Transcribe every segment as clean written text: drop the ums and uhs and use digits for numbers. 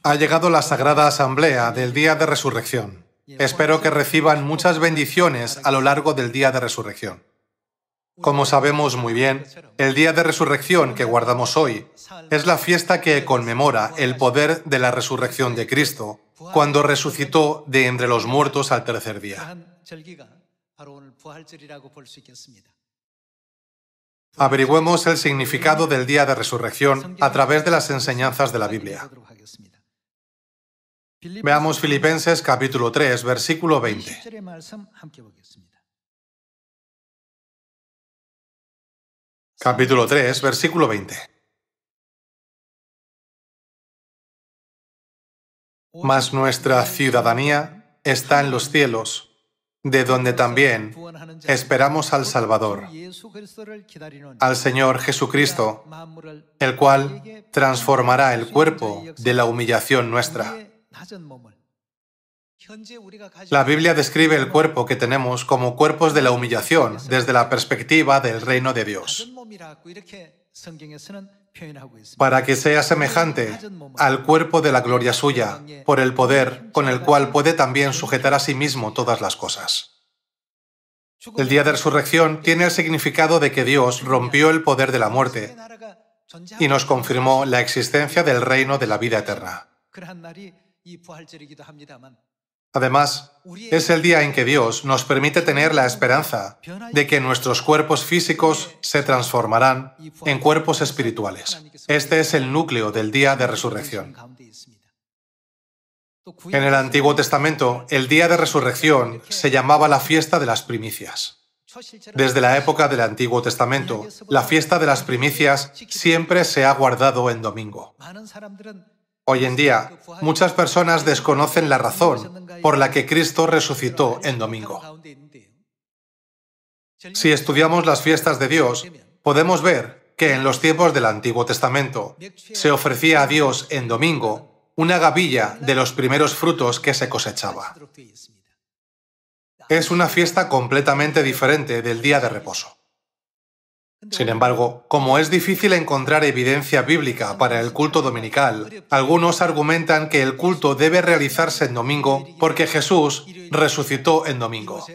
Ha llegado la Sagrada Asamblea del Día de Resurrección. Espero que reciban muchas bendiciones a lo largo del Día de Resurrección. Como sabemos muy bien, el Día de Resurrección que guardamos hoy es la fiesta que conmemora el poder de la resurrección de Cristo cuando resucitó de entre los muertos al tercer día. Averigüemos el significado del Día de Resurrección a través de las enseñanzas de la Biblia. Veamos Filipenses capítulo 3, versículo 20. Capítulo 3, versículo 20. Mas nuestra ciudadanía está en los cielos, de donde también esperamos al Salvador, al Señor Jesucristo, el cual transformará el cuerpo de la humillación nuestra. La Biblia describe el cuerpo que tenemos como cuerpos de la humillación desde la perspectiva del reino de Dios, para que sea semejante al cuerpo de la gloria suya, por el poder con el cual puede también sujetar a sí mismo todas las cosas. El Día de Resurrección tiene el significado de que Dios rompió el poder de la muerte y nos confirmó la existencia del reino de la vida eterna. Además, es el día en que Dios nos permite tener la esperanza de que nuestros cuerpos físicos se transformarán en cuerpos espirituales. Este es el núcleo del Día de Resurrección. En el Antiguo Testamento, el Día de Resurrección se llamaba la fiesta de las primicias. Desde la época del Antiguo Testamento, la fiesta de las primicias siempre se ha guardado en domingo. Hoy en día, muchas personas desconocen la razón por la que Cristo resucitó en domingo. Si estudiamos las fiestas de Dios, podemos ver que en los tiempos del Antiguo Testamento se ofrecía a Dios en domingo una gavilla de los primeros frutos que se cosechaba. Es una fiesta completamente diferente del día de reposo. Sin embargo, como es difícil encontrar evidencia bíblica para el culto dominical, algunos argumentan que el culto debe realizarse en domingo porque Jesús resucitó en domingo.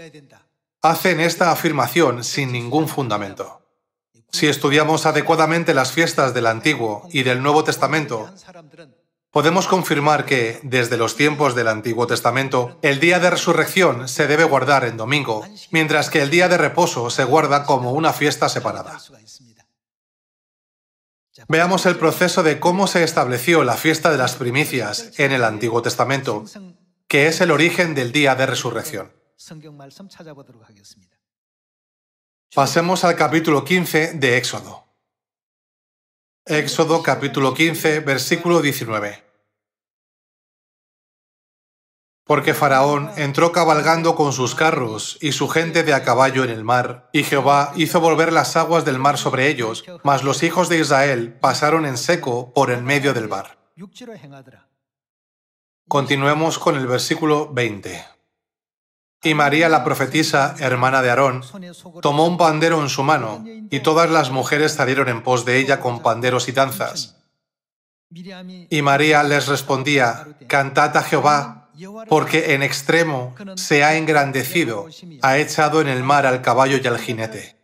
Hacen esta afirmación sin ningún fundamento. Si estudiamos adecuadamente las fiestas del Antiguo y del Nuevo Testamento, podemos confirmar que, desde los tiempos del Antiguo Testamento, el día de resurrección se debe guardar en domingo, mientras que el día de reposo se guarda como una fiesta separada. Veamos el proceso de cómo se estableció la fiesta de las primicias en el Antiguo Testamento, que es el origen del día de resurrección. Pasemos al capítulo 15 de Éxodo. Éxodo capítulo 15, versículo 19. Porque Faraón entró cabalgando con sus carros y su gente de a caballo en el mar, y Jehová hizo volver las aguas del mar sobre ellos, mas los hijos de Israel pasaron en seco por en medio del mar. Continuemos con el versículo 20. Y María la profetisa, hermana de Aarón, tomó un pandero en su mano, y todas las mujeres salieron en pos de ella con panderos y danzas. Y María les respondía: Cantad a Jehová, porque en extremo se ha engrandecido, ha echado en el mar al caballo y al jinete.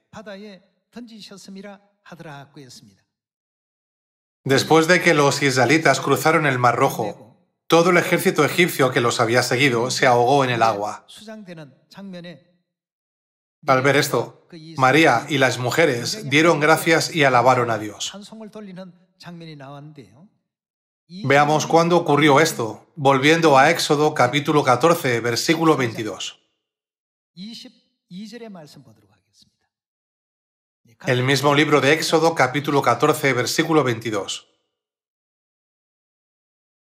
Después de que los israelitas cruzaron el Mar Rojo, todo el ejército egipcio que los había seguido se ahogó en el agua. Al ver esto, María y las mujeres dieron gracias y alabaron a Dios. Veamos cuándo ocurrió esto, volviendo a Éxodo capítulo 14, versículo 22. El mismo libro de Éxodo capítulo 14, versículo 22.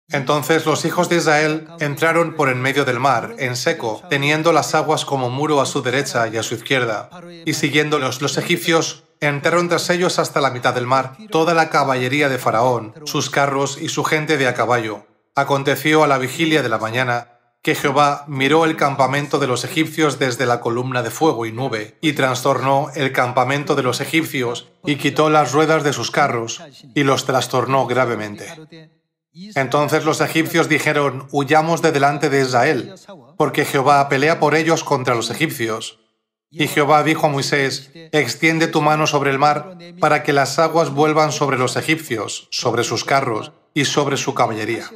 Entonces los hijos de Israel entraron por en medio del mar, en seco, teniendo las aguas como muro a su derecha y a su izquierda, y siguiéndolos los egipcios Entraron tras ellos hasta la mitad del mar, toda la caballería de Faraón, sus carros y su gente de a caballo. Aconteció a la vigilia de la mañana que Jehová miró el campamento de los egipcios desde la columna de fuego y nube, y trastornó el campamento de los egipcios, y quitó las ruedas de sus carros, y los trastornó gravemente. Entonces los egipcios dijeron: huyamos de delante de Israel, porque Jehová pelea por ellos contra los egipcios. Y Jehová dijo a Moisés: extiende tu mano sobre el mar, para que las aguas vuelvan sobre los egipcios, sobre sus carros y sobre su caballería.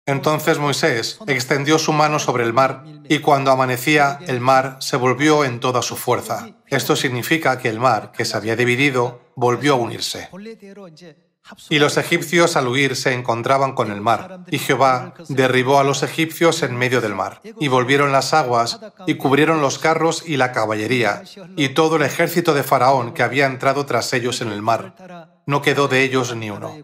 Entonces Moisés extendió su mano sobre el mar, y cuando amanecía, el mar se volvió en toda su fuerza. Esto significa que el mar, que se había dividido, volvió a unirse. Y los egipcios al huir se encontraban con el mar, y Jehová derribó a los egipcios en medio del mar, y volvieron las aguas, y cubrieron los carros y la caballería, y todo el ejército de Faraón que había entrado tras ellos en el mar. No quedó de ellos ni uno.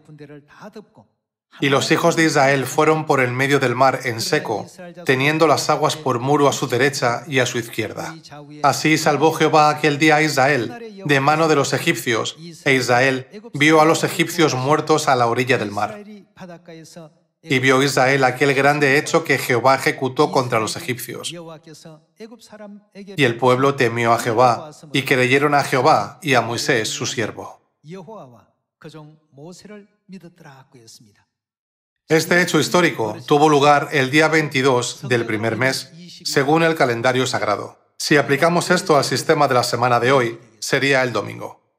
Y los hijos de Israel fueron por el medio del mar en seco, teniendo las aguas por muro a su derecha y a su izquierda. Así salvó Jehová aquel día a Israel de mano de los egipcios, e Israel vio a los egipcios muertos a la orilla del mar. Y vio Israel aquel grande hecho que Jehová ejecutó contra los egipcios. Y el pueblo temió a Jehová, y creyeron a Jehová y a Moisés su siervo. Este hecho histórico tuvo lugar el día 22 del primer mes, según el calendario sagrado. Si aplicamos esto al sistema de la semana de hoy, sería el domingo.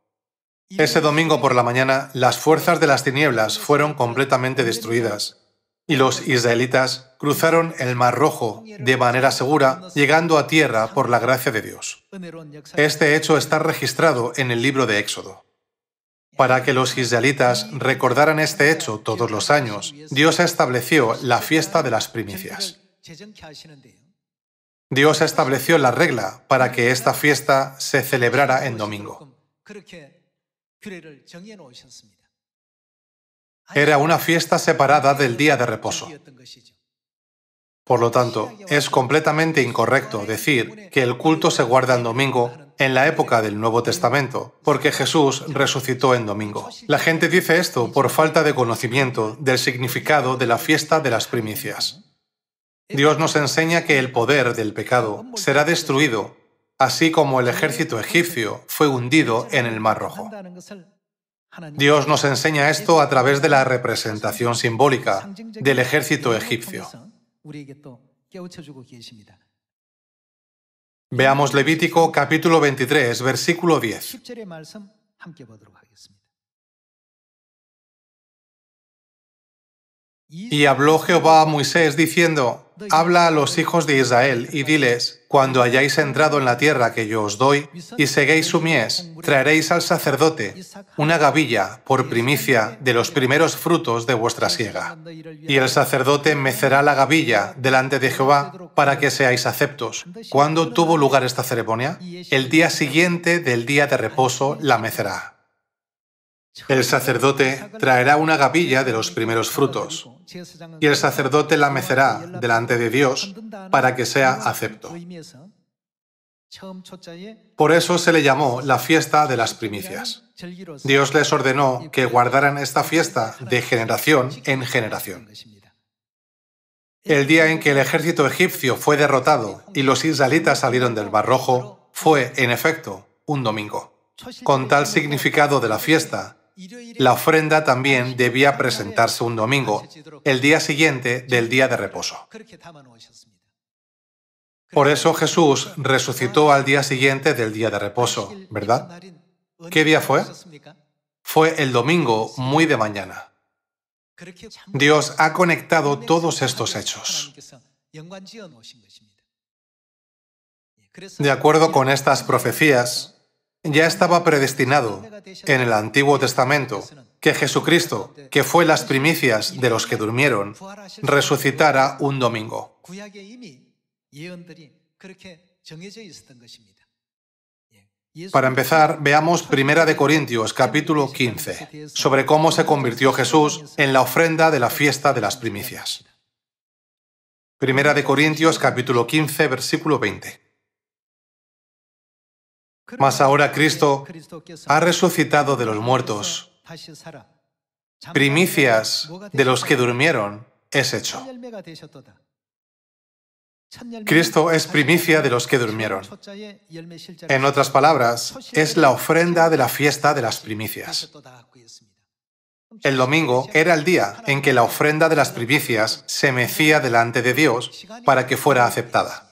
Ese domingo por la mañana, las fuerzas de las tinieblas fueron completamente destruidas, y los israelitas cruzaron el Mar Rojo de manera segura, llegando a tierra por la gracia de Dios. Este hecho está registrado en el libro de Éxodo. Para que los israelitas recordaran este hecho todos los años, Dios estableció la fiesta de las primicias. Dios estableció la regla para que esta fiesta se celebrara en domingo. Era una fiesta separada del día de reposo. Por lo tanto, es completamente incorrecto decir que el culto se guarda en domingo en la época del Nuevo Testamento, porque Jesús resucitó en domingo. La gente dice esto por falta de conocimiento del significado de la fiesta de las primicias. Dios nos enseña que el poder del pecado será destruido, así como el ejército egipcio fue hundido en el Mar Rojo. Dios nos enseña esto a través de la representación simbólica del ejército egipcio. Veamos Levítico capítulo 23, versículo 10. Y habló Jehová a Moisés diciendo: habla a los hijos de Israel y diles: cuando hayáis entrado en la tierra que yo os doy y seguéis su mies, traeréis al sacerdote una gavilla por primicia de los primeros frutos de vuestra siega. Y el sacerdote mecerá la gavilla delante de Jehová para que seáis aceptos. ¿Cuándo tuvo lugar esta ceremonia? El día siguiente del día de reposo la mecerá. El sacerdote traerá una gavilla de los primeros frutos, y el sacerdote la mecerá delante de Dios para que sea acepto. Por eso se le llamó la fiesta de las primicias. Dios les ordenó que guardaran esta fiesta de generación en generación. El día en que el ejército egipcio fue derrotado y los israelitas salieron del Mar Rojo fue, en efecto, un domingo. Con tal significado de la fiesta, la ofrenda también debía presentarse un domingo, el día siguiente del día de reposo. Por eso Jesús resucitó al día siguiente del día de reposo, ¿verdad? ¿Qué día fue? Fue el domingo muy de mañana. Dios ha conectado todos estos hechos. De acuerdo con estas profecías, ya estaba predestinado en el Antiguo Testamento que Jesucristo, que fue las primicias de los que durmieron, resucitara un domingo. Para empezar, veamos 1 Corintios capítulo 15, sobre cómo se convirtió Jesús en la ofrenda de la fiesta de las primicias. 1 Corintios capítulo 15, versículo 20. Mas ahora Cristo ha resucitado de los muertos. Primicias de los que durmieron es hecho. Cristo es primicia de los que durmieron. En otras palabras, es la ofrenda de la fiesta de las primicias. El domingo era el día en que la ofrenda de las primicias se mecía delante de Dios para que fuera aceptada.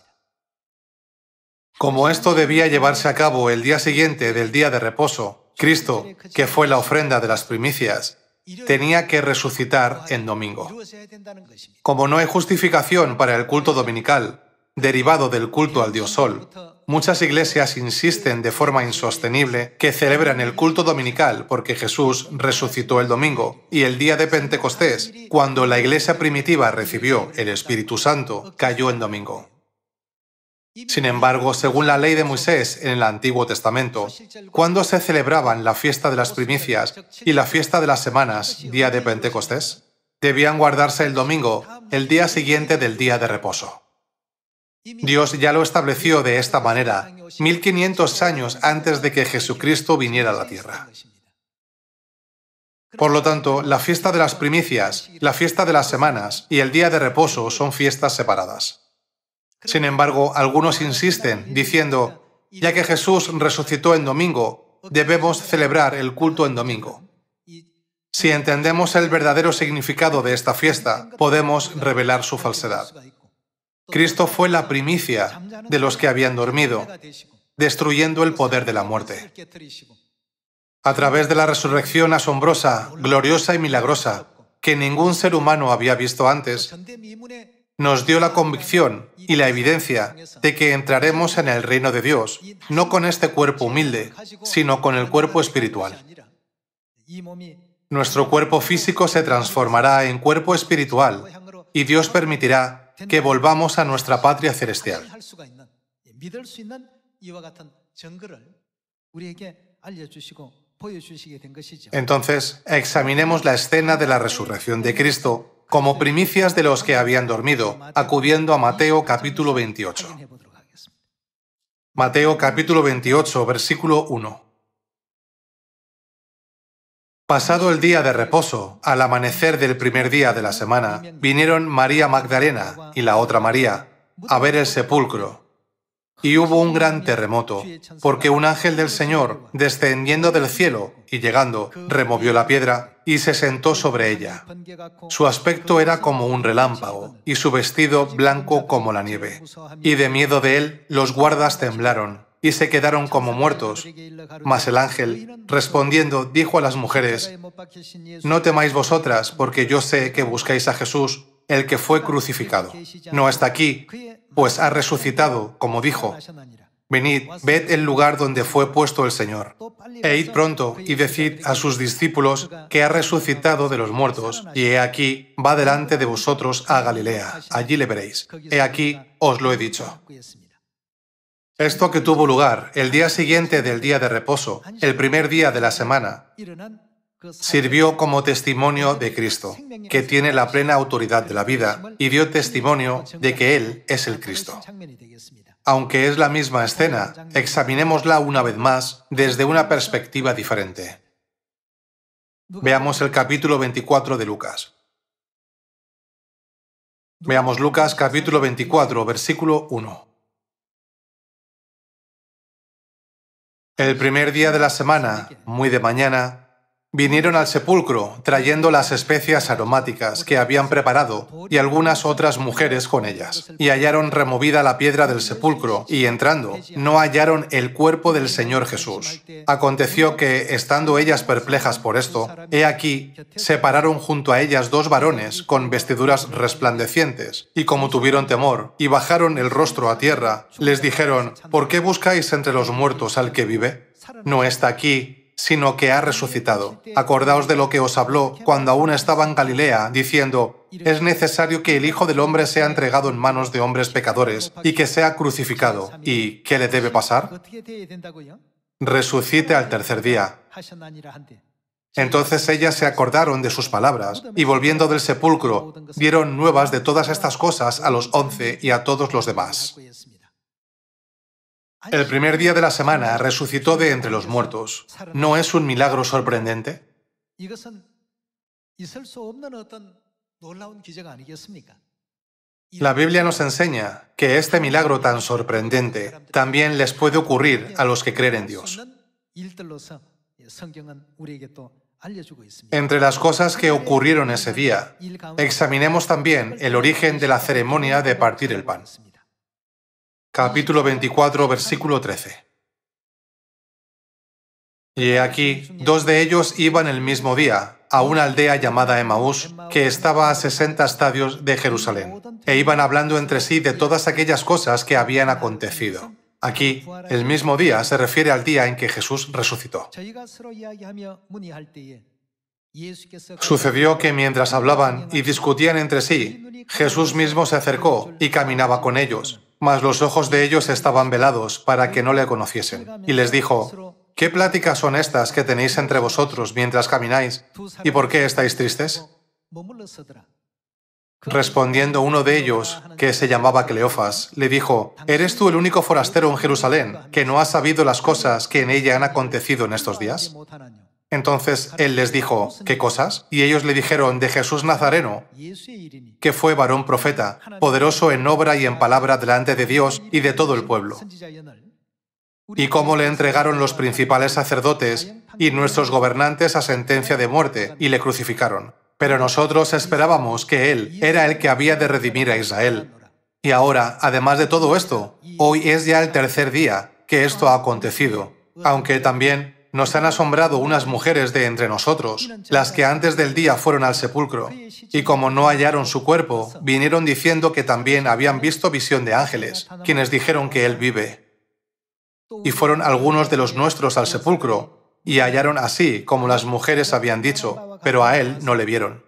Como esto debía llevarse a cabo el día siguiente del día de reposo, Cristo, que fue la ofrenda de las primicias, tenía que resucitar en domingo. Como no hay justificación para el culto dominical, derivado del culto al Dios Sol, muchas iglesias insisten de forma insostenible que celebran el culto dominical porque Jesús resucitó el domingo y el día de Pentecostés, cuando la iglesia primitiva recibió el Espíritu Santo, cayó en domingo. Sin embargo, según la ley de Moisés en el Antiguo Testamento, ¿cuándo se celebraban la fiesta de las primicias y la fiesta de las semanas, día de Pentecostés? Debían guardarse el domingo, el día siguiente del día de reposo. Dios ya lo estableció de esta manera 1500 años antes de que Jesucristo viniera a la tierra. Por lo tanto, la fiesta de las primicias, la fiesta de las semanas y el día de reposo son fiestas separadas. Sin embargo, algunos insisten, diciendo, ya que Jesús resucitó en domingo, debemos celebrar el culto en domingo. Si entendemos el verdadero significado de esta fiesta, podemos revelar su falsedad. Cristo fue la primicia de los que habían dormido, destruyendo el poder de la muerte. A través de la resurrección asombrosa, gloriosa y milagrosa, que ningún ser humano había visto antes, nos dio la convicción y la evidencia de que entraremos en el reino de Dios, no con este cuerpo humilde, sino con el cuerpo espiritual. Nuestro cuerpo físico se transformará en cuerpo espiritual y Dios permitirá que volvamos a nuestra patria celestial. Entonces, examinemos la escena de la resurrección de Cristo como primicias de los que habían dormido, acudiendo a Mateo capítulo 28. Mateo capítulo 28, versículo 1. Pasado el día de reposo, al amanecer del primer día de la semana, vinieron María Magdalena y la otra María a ver el sepulcro. Y hubo un gran terremoto, porque un ángel del Señor, descendiendo del cielo y llegando, removió la piedra y se sentó sobre ella. Su aspecto era como un relámpago, y su vestido blanco como la nieve. Y de miedo de él, los guardas temblaron, y se quedaron como muertos. Mas el ángel, respondiendo, dijo a las mujeres, «No temáis vosotras, porque yo sé que buscáis a Jesús, el que fue crucificado. No está aquí, pues ha resucitado, como dijo. Venid, ved el lugar donde fue puesto el Señor. E id pronto y decid a sus discípulos que ha resucitado de los muertos, y he aquí, va delante de vosotros a Galilea. Allí le veréis. He aquí, os lo he dicho». Esto que tuvo lugar el día siguiente del día de reposo, el primer día de la semana, sirvió como testimonio de Cristo, que tiene la plena autoridad de la vida, y dio testimonio de que Él es el Cristo. Aunque es la misma escena, examinémosla una vez más desde una perspectiva diferente. Veamos el capítulo 24 de Lucas. Veamos Lucas capítulo 24, versículo 1. El primer día de la semana, muy de mañana, vinieron al sepulcro trayendo las especias aromáticas que habían preparado y algunas otras mujeres con ellas. Y hallaron removida la piedra del sepulcro y entrando, no hallaron el cuerpo del Señor Jesús. Aconteció que, estando ellas perplejas por esto, he aquí, se pararon junto a ellas dos varones con vestiduras resplandecientes, y como tuvieron temor y bajaron el rostro a tierra, les dijeron, «¿Por qué buscáis entre los muertos al que vive? No está aquí, sino que ha resucitado. Acordaos de lo que os habló cuando aún estaba en Galilea, diciendo, es necesario que el Hijo del Hombre sea entregado en manos de hombres pecadores y que sea crucificado. ¿Y qué le debe pasar? Resucite al tercer día». Entonces ellas se acordaron de sus palabras y volviendo del sepulcro, dieron nuevas de todas estas cosas a los 11 y a todos los demás. El primer día de la semana resucitó de entre los muertos. ¿No es un milagro sorprendente? La Biblia nos enseña que este milagro tan sorprendente también les puede ocurrir a los que creen en Dios. Entre las cosas que ocurrieron ese día, examinemos también el origen de la ceremonia de partir el pan. Capítulo 24, versículo 13. Y he aquí, dos de ellos iban el mismo día a una aldea llamada Emaús, que estaba a 60 estadios de Jerusalén, e iban hablando entre sí de todas aquellas cosas que habían acontecido. Aquí, el mismo día se refiere al día en que Jesús resucitó. Sucedió que mientras hablaban y discutían entre sí, Jesús mismo se acercó y caminaba con ellos, mas los ojos de ellos estaban velados para que no le conociesen. Y les dijo: ¿Qué pláticas son estas que tenéis entre vosotros mientras camináis? ¿Y por qué estáis tristes? Respondiendo uno de ellos, que se llamaba Cleofas, le dijo: ¿Eres tú el único forastero en Jerusalén que no ha sabido las cosas que en ella han acontecido en estos días? Entonces él les dijo: ¿Qué cosas? Y ellos le dijeron: de Jesús Nazareno, que fue varón profeta, poderoso en obra y en palabra delante de Dios y de todo el pueblo. Y cómo le entregaron los principales sacerdotes y nuestros gobernantes a sentencia de muerte, y le crucificaron. Pero nosotros esperábamos que Él era el que había de redimir a Israel. Y ahora, además de todo esto, hoy es ya el tercer día que esto ha acontecido, aunque también nos han asombrado unas mujeres de entre nosotros, las que antes del día fueron al sepulcro, y como no hallaron su cuerpo, vinieron diciendo que también habían visto visión de ángeles, quienes dijeron que Él vive. Y fueron algunos de los nuestros al sepulcro, y hallaron así como las mujeres habían dicho, pero a Él no le vieron.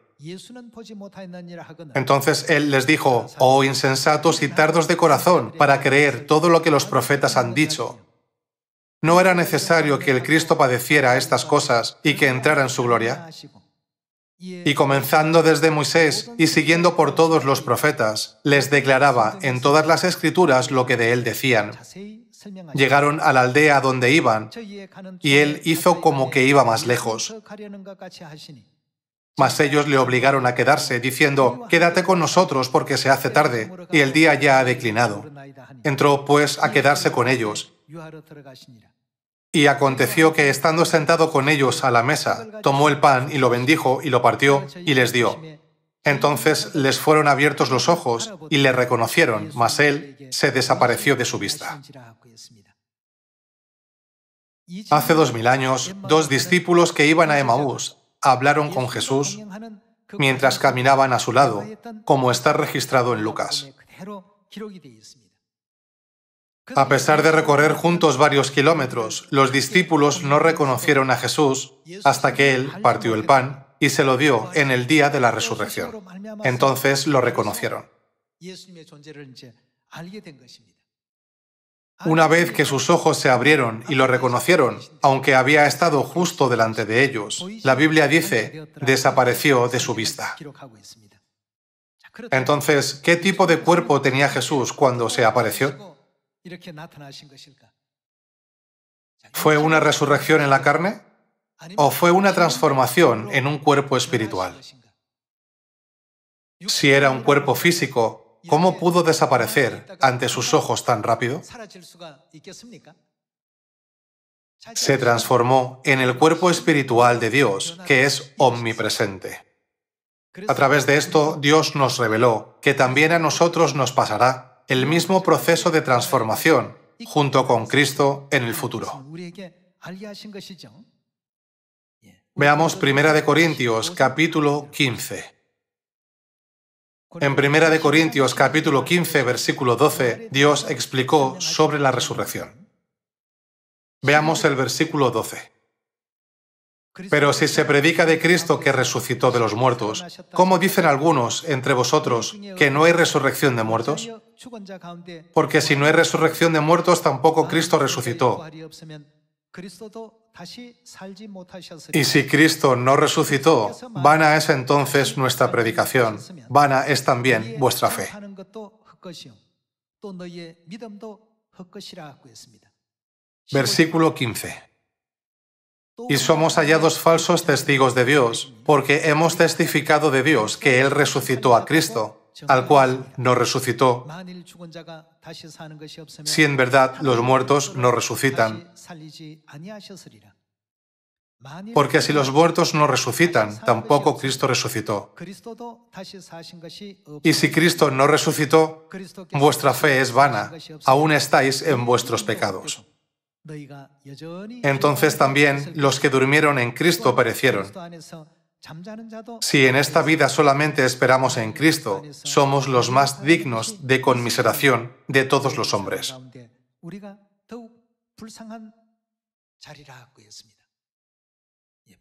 Entonces Él les dijo: «Oh insensatos y tardos de corazón, para creer todo lo que los profetas han dicho. ¿No era necesario que el Cristo padeciera estas cosas y que entrara en su gloria?» Y comenzando desde Moisés y siguiendo por todos los profetas, les declaraba en todas las Escrituras lo que de Él decían. Llegaron a la aldea donde iban, y Él hizo como que iba más lejos. Mas ellos le obligaron a quedarse, diciendo: «Quédate con nosotros porque se hace tarde, y el día ya ha declinado». Entró, pues, a quedarse con ellos. Y aconteció que, estando sentado con ellos a la mesa, tomó el pan y lo bendijo y lo partió y les dio. Entonces les fueron abiertos los ojos y le reconocieron, mas Él se desapareció de su vista. Hace 2000 años, dos discípulos que iban a Emaús hablaron con Jesús mientras caminaban a su lado, como está registrado en Lucas. A pesar de recorrer juntos varios kilómetros, los discípulos no reconocieron a Jesús hasta que Él partió el pan y se lo dio en el día de la resurrección. Entonces lo reconocieron. Una vez que sus ojos se abrieron y lo reconocieron, aunque había estado justo delante de ellos, la Biblia dice: desapareció de su vista. Entonces, ¿qué tipo de cuerpo tenía Jesús cuando se apareció? ¿Fue una resurrección en la carne? ¿O fue una transformación en un cuerpo espiritual? Si era un cuerpo físico, ¿cómo pudo desaparecer ante sus ojos tan rápido? Se transformó en el cuerpo espiritual de Dios, que es omnipresente. A través de esto, Dios nos reveló que también a nosotros nos pasará el mismo proceso de transformación junto con Cristo en el futuro. Veamos 1 Corintios capítulo 15. En 1 Corintios capítulo 15, versículo 12, Dios explicó sobre la resurrección. Veamos el versículo 12. Pero si se predica de Cristo que resucitó de los muertos, ¿cómo dicen algunos entre vosotros que no hay resurrección de muertos? Porque si no hay resurrección de muertos, tampoco Cristo resucitó. Y si Cristo no resucitó, vana es entonces nuestra predicación, vana es también vuestra fe. Versículo 15. Y somos hallados falsos testigos de Dios, porque hemos testificado de Dios que Él resucitó a Cristo, al cual no resucitó, si en verdad los muertos no resucitan. Porque si los muertos no resucitan, tampoco Cristo resucitó. Y si Cristo no resucitó, vuestra fe es vana, aún estáis en vuestros pecados. Entonces también los que durmieron en Cristo perecieron. Si en esta vida solamente esperamos en Cristo, somos los más dignos de conmiseración de todos los hombres.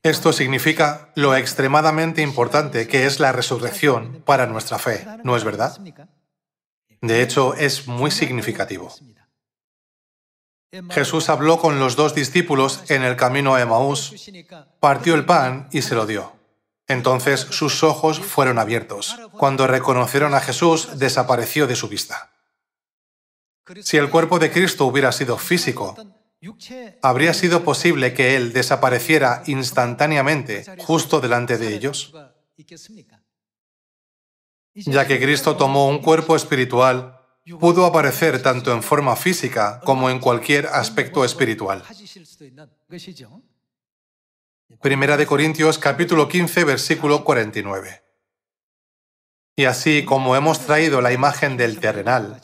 Esto significa lo extremadamente importante que es la resurrección para nuestra fe, ¿no es verdad? De hecho, es muy significativo. Jesús habló con los dos discípulos en el camino a Emaús, partió el pan y se lo dio. Entonces sus ojos fueron abiertos. Cuando reconocieron a Jesús, desapareció de su vista. Si el cuerpo de Cristo hubiera sido físico, ¿habría sido posible que Él desapareciera instantáneamente justo delante de ellos? Ya que Cristo tomó un cuerpo espiritual, pudo aparecer tanto en forma física como en cualquier aspecto espiritual. Primera de Corintios capítulo 15, versículo 49. Y así como hemos traído la imagen del terrenal,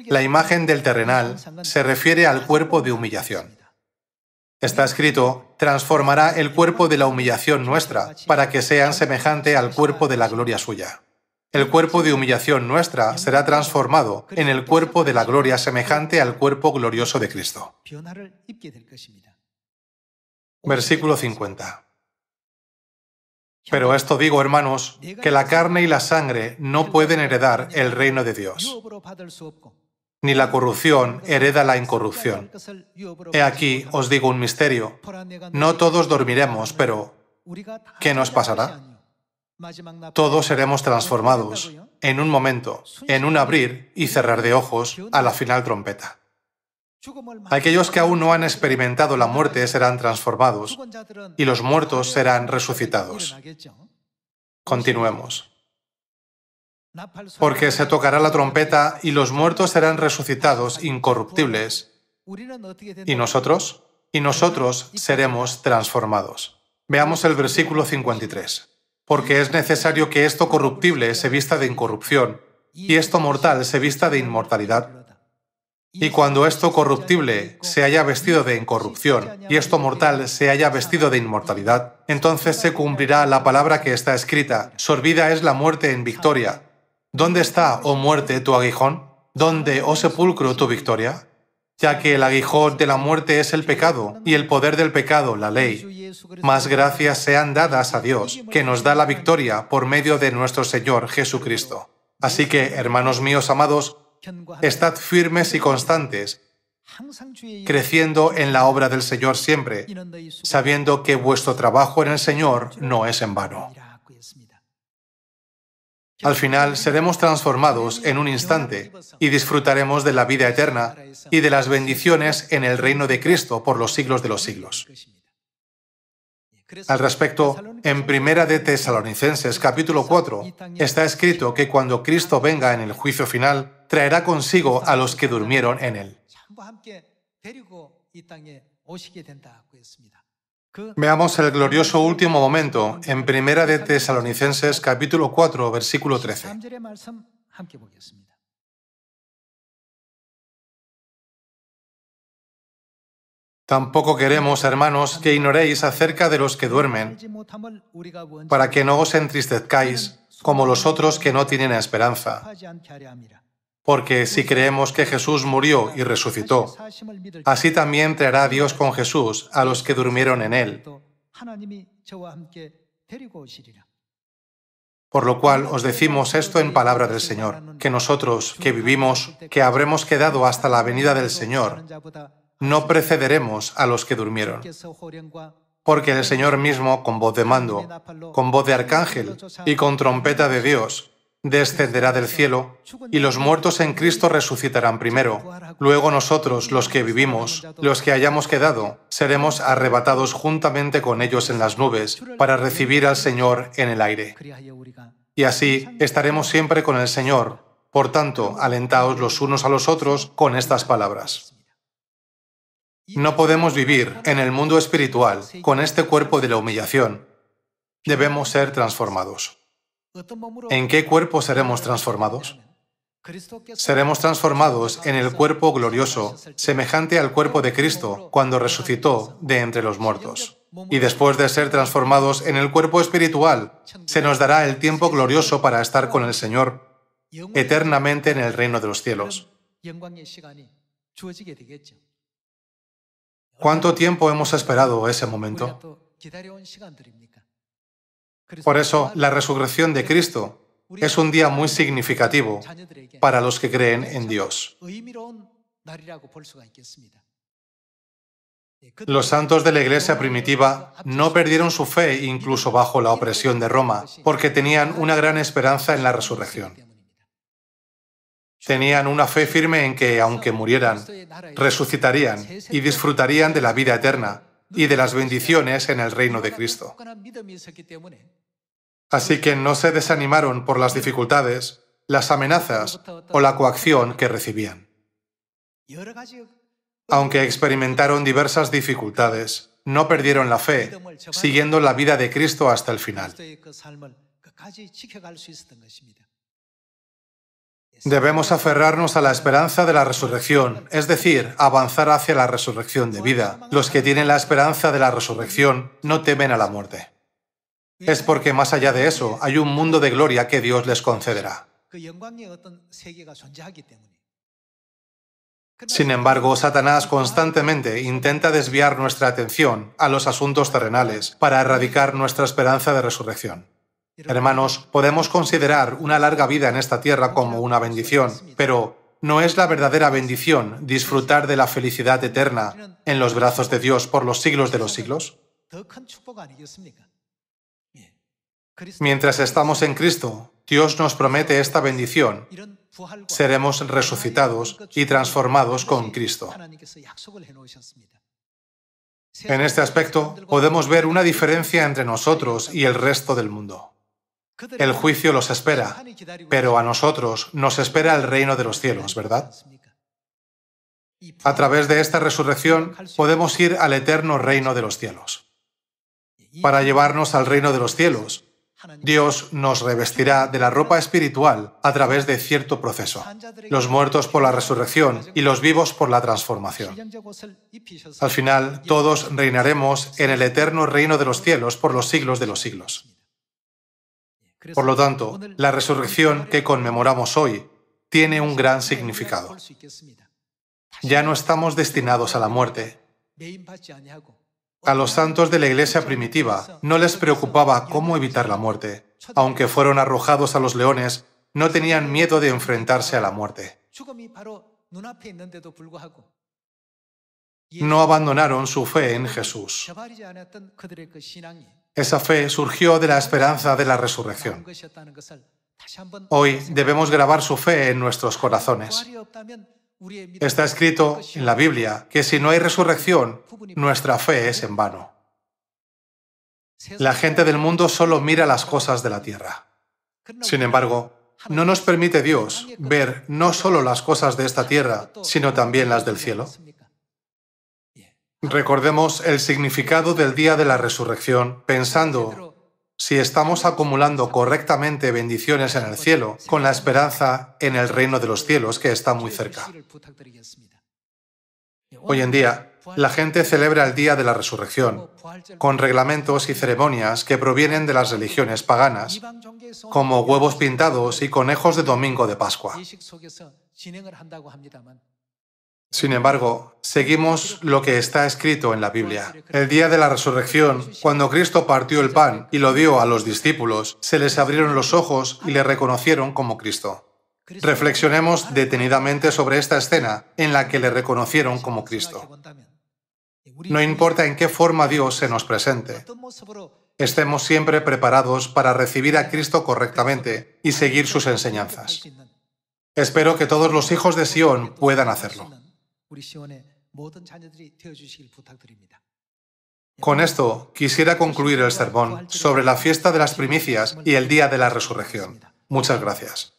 la imagen del terrenal se refiere al cuerpo de humillación. Está escrito, transformará el cuerpo de la humillación nuestra para que sean semejante al cuerpo de la gloria suya. El cuerpo de humillación nuestra será transformado en el cuerpo de la gloria semejante al cuerpo glorioso de Cristo. Versículo 50. Pero esto digo, hermanos, que la carne y la sangre no pueden heredar el reino de Dios, ni la corrupción hereda la incorrupción. He aquí os digo un misterio. No todos dormiremos, pero ¿qué nos pasará? Todos seremos transformados, en un momento, en un abrir y cerrar de ojos, a la final trompeta. Aquellos que aún no han experimentado la muerte serán transformados, y los muertos serán resucitados. Continuemos. Porque se tocará la trompeta y los muertos serán resucitados incorruptibles. ¿Y nosotros? Y nosotros seremos transformados. Veamos el versículo 53. Porque es necesario que esto corruptible se vista de incorrupción, y esto mortal se vista de inmortalidad. Y cuando esto corruptible se haya vestido de incorrupción, y esto mortal se haya vestido de inmortalidad, entonces se cumplirá la palabra que está escrita, sorbida es la muerte en victoria. ¿Dónde está, oh muerte, tu aguijón? ¿Dónde, oh sepulcro, tu victoria? Ya que el aguijón de la muerte es el pecado, y el poder del pecado, la ley. Mas gracias sean dadas a Dios, que nos da la victoria por medio de nuestro Señor Jesucristo. Así que, hermanos míos amados, estad firmes y constantes, creciendo en la obra del Señor siempre, sabiendo que vuestro trabajo en el Señor no es en vano. Al final seremos transformados en un instante y disfrutaremos de la vida eterna y de las bendiciones en el reino de Cristo por los siglos de los siglos. Al respecto, en Primera de Tesalonicenses capítulo 4 está escrito que cuando Cristo venga en el juicio final, traerá consigo a los que durmieron en Él. Veamos el glorioso último momento en Primera de Tesalonicenses capítulo 4, versículo 13. Tampoco queremos, hermanos, que ignoréis acerca de los que duermen, para que no os entristezcáis como los otros que no tienen esperanza. Porque si creemos que Jesús murió y resucitó, así también traerá Dios con Jesús a los que durmieron en Él. Por lo cual os decimos esto en palabra del Señor, que nosotros, que vivimos, que habremos quedado hasta la venida del Señor, no precederemos a los que durmieron. Porque el Señor mismo, con voz de mando, con voz de arcángel y con trompeta de Dios, descenderá del cielo y los muertos en Cristo resucitarán primero. Luego nosotros, los que vivimos, los que hayamos quedado, seremos arrebatados juntamente con ellos en las nubes para recibir al Señor en el aire. Y así estaremos siempre con el Señor. Por tanto, alentaos los unos a los otros con estas palabras. No podemos vivir en el mundo espiritual con este cuerpo de la humillación. Debemos ser transformados. ¿En qué cuerpo seremos transformados? Seremos transformados en el cuerpo glorioso, semejante al cuerpo de Cristo cuando resucitó de entre los muertos. Y después de ser transformados en el cuerpo espiritual, se nos dará el tiempo glorioso para estar con el Señor eternamente en el reino de los cielos. ¿Cuánto tiempo hemos esperado ese momento? Por eso, la resurrección de Cristo es un día muy significativo para los que creen en Dios. Los santos de la Iglesia primitiva no perdieron su fe incluso bajo la opresión de Roma, porque tenían una gran esperanza en la resurrección. Tenían una fe firme en que, aunque murieran, resucitarían y disfrutarían de la vida eterna y de las bendiciones en el reino de Cristo. Así que no se desanimaron por las dificultades, las amenazas o la coacción que recibían. Aunque experimentaron diversas dificultades, no perdieron la fe, siguiendo la vida de Cristo hasta el final. Debemos aferrarnos a la esperanza de la resurrección, es decir, avanzar hacia la resurrección de vida. Los que tienen la esperanza de la resurrección no temen a la muerte. Es porque más allá de eso hay un mundo de gloria que Dios les concederá. Sin embargo, Satanás constantemente intenta desviar nuestra atención a los asuntos terrenales para erradicar nuestra esperanza de resurrección. Hermanos, podemos considerar una larga vida en esta tierra como una bendición, pero ¿no es la verdadera bendición disfrutar de la felicidad eterna en los brazos de Dios por los siglos de los siglos? Mientras estamos en Cristo, Dios nos promete esta bendición. Seremos resucitados y transformados con Cristo. En este aspecto, podemos ver una diferencia entre nosotros y el resto del mundo. El juicio los espera, pero a nosotros nos espera el reino de los cielos, ¿verdad? A través de esta resurrección podemos ir al eterno reino de los cielos. Para llevarnos al reino de los cielos, Dios nos revestirá de la ropa espiritual a través de cierto proceso. Los muertos por la resurrección y los vivos por la transformación. Al final, todos reinaremos en el eterno reino de los cielos por los siglos de los siglos. Por lo tanto, la resurrección que conmemoramos hoy tiene un gran significado. Ya no estamos destinados a la muerte. A los santos de la Iglesia primitiva no les preocupaba cómo evitar la muerte. Aunque fueron arrojados a los leones, no tenían miedo de enfrentarse a la muerte. No abandonaron su fe en Jesús. Esa fe surgió de la esperanza de la resurrección. Hoy debemos grabar su fe en nuestros corazones. Está escrito en la Biblia que si no hay resurrección, nuestra fe es en vano. La gente del mundo solo mira las cosas de la tierra. Sin embargo, no nos permite Dios ver no solo las cosas de esta tierra, sino también las del cielo. Recordemos el significado del día de la resurrección pensando si estamos acumulando correctamente bendiciones en el cielo con la esperanza en el reino de los cielos que está muy cerca. Hoy en día, la gente celebra el día de la resurrección con reglamentos y ceremonias que provienen de las religiones paganas, como huevos pintados y conejos de domingo de Pascua. Sin embargo, seguimos lo que está escrito en la Biblia. El día de la resurrección, cuando Cristo partió el pan y lo dio a los discípulos, se les abrieron los ojos y le reconocieron como Cristo. Reflexionemos detenidamente sobre esta escena en la que le reconocieron como Cristo. No importa en qué forma Dios se nos presente, estemos siempre preparados para recibir a Cristo correctamente y seguir sus enseñanzas. Espero que todos los hijos de Sión puedan hacerlo. Con esto, quisiera concluir el sermón sobre la fiesta de las primicias y el día de la resurrección. Muchas gracias.